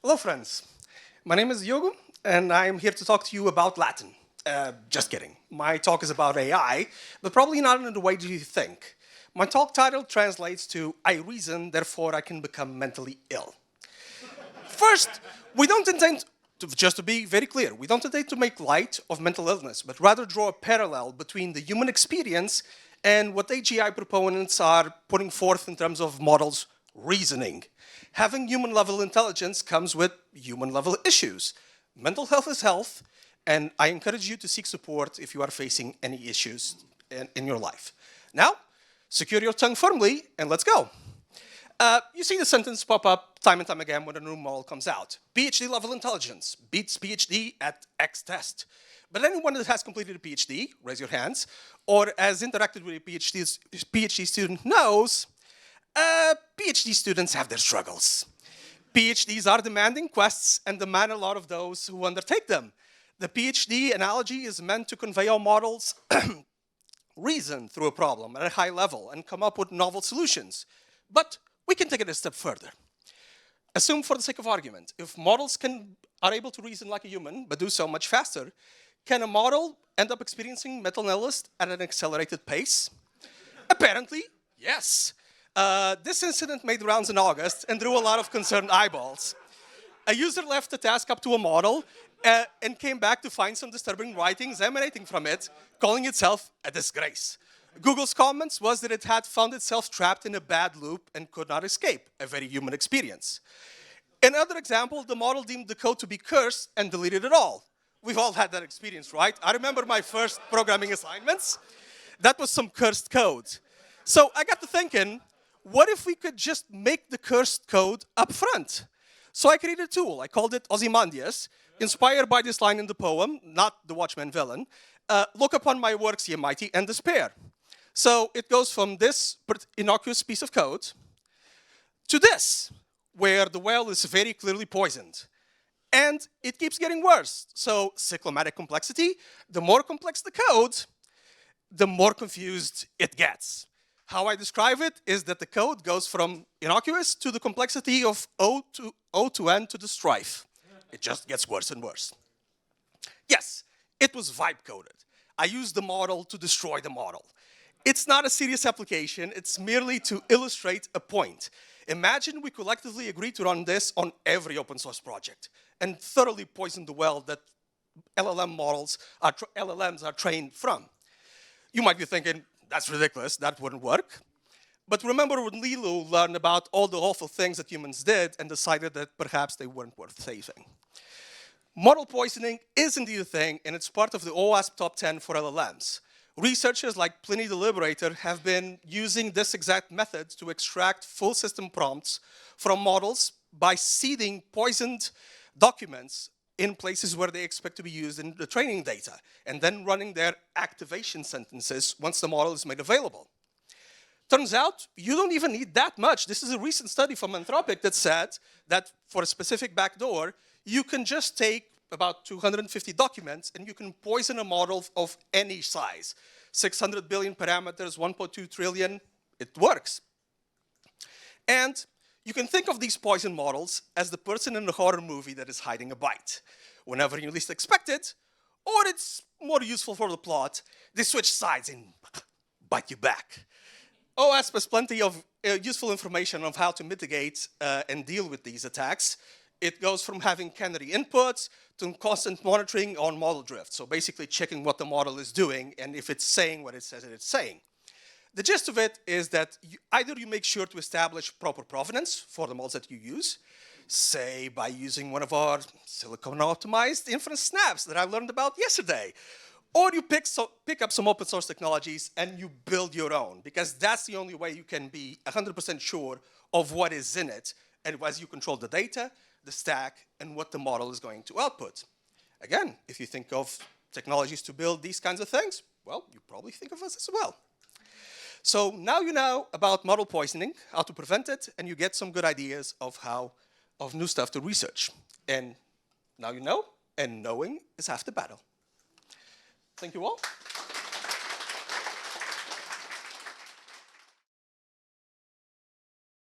Hello, friends. My name is Diogo, and I'm here to talk to you about Latin. Just kidding. My talk is about AI, but probably not in the way that you think. My talk title translates to, I reason, therefore I can become mentally ill. First, we don't intend just to be very clear, we don't intend to make light of mental illness, but rather draw a parallel between the human experience and what AGI proponents are putting forth in terms of models reasoning. Having human-level intelligence comes with human-level issues. Mental health is health, and I encourage you to seek support if you are facing any issues in your life. Now, secure your tongue firmly, and let's go. You see the sentence pop up time and time again when a new model comes out. PhD level intelligence beats PhD at X test. But anyone that has completed a PhD, raise your hands, or has interacted with a PhD student knows PhD students have their struggles. PhDs are demanding quests and demand a lot of those who undertake them. The PhD analogy is meant to convey how models reason through a problem at a high level and come up with novel solutions. But we can take it a step further. Assume for the sake of argument, if models are able to reason like a human, but do so much faster, can a model end up experiencing mental illness at an accelerated pace? Apparently, yes. This incident made rounds in August and drew a lot of concerned eyeballs. A user left the task up to a model and came back to find some disturbing writings emanating from it, calling itself a disgrace. Google's comments was that it had found itself trapped in a bad loop and could not escape, a very human experience. In another example, the model deemed the code to be cursed and deleted it all. We've all had that experience, right? I remember my first programming assignments. That was some cursed code. So I got to thinking, what if we could just make the cursed code up front? So I created a tool. I called it Ozymandias, inspired by this line in the poem, not the Watchmen villain. Look upon my works, ye mighty, and despair. So it goes from this innocuous piece of code to this, where the well is very clearly poisoned. And it keeps getting worse. So cyclomatic complexity, the more complex the code, the more confused it gets. How I describe it is that the code goes from innocuous to the complexity of O to N to the strife. It just gets worse and worse. Yes, it was vibe coded. I used the model to destroy the model. It's not a serious application, it's merely to illustrate a point. Imagine we collectively agree to run this on every open source project and thoroughly poison the well that LLMs are trained from. You might be thinking, that's ridiculous, that wouldn't work. But remember when Lilu learned about all the awful things that humans did and decided that perhaps they weren't worth saving. Model poisoning is indeed a thing, and it's part of the OWASP top 10 for LLMs. Researchers like Pliny the Liberator have been using this exact method to extract full system prompts from models by seeding poisoned documents in places where they expect to be used in the training data, and then running their activation sentences once the model is made available. Turns out, you don't even need that much. This is a recent study from Anthropic that said that for a specific backdoor, you can just take about 250 documents and you can poison a model of any size. 600 billion parameters, 1.2 trillion, it works. And you can think of these poison models as the person in the horror movie that is hiding a bite. Whenever you least expect it, or it's more useful for the plot, they switch sides and bite you back. OWASP has plenty of useful information on how to mitigate and deal with these attacks. It goes from having canary inputs to constant monitoring on model drift. So basically checking what the model is doing and if it's saying what it says that it's saying. The gist of it is that either you make sure to establish proper provenance for the models that you use, say by using one of our silicon-optimized inference snaps that I learned about yesterday, or you pick up some open source technologies and you build your own, because that's the only way you can be 100% sure of what is in it, and as you control the data, the stack, and what the model is going to output. Again, if you think of technologies to build these kinds of things, well, you probably think of us as well. So now you know about model poisoning, how to prevent it, and you get some good ideas of new stuff to research. And now you know, and knowing is half the battle. Thank you all.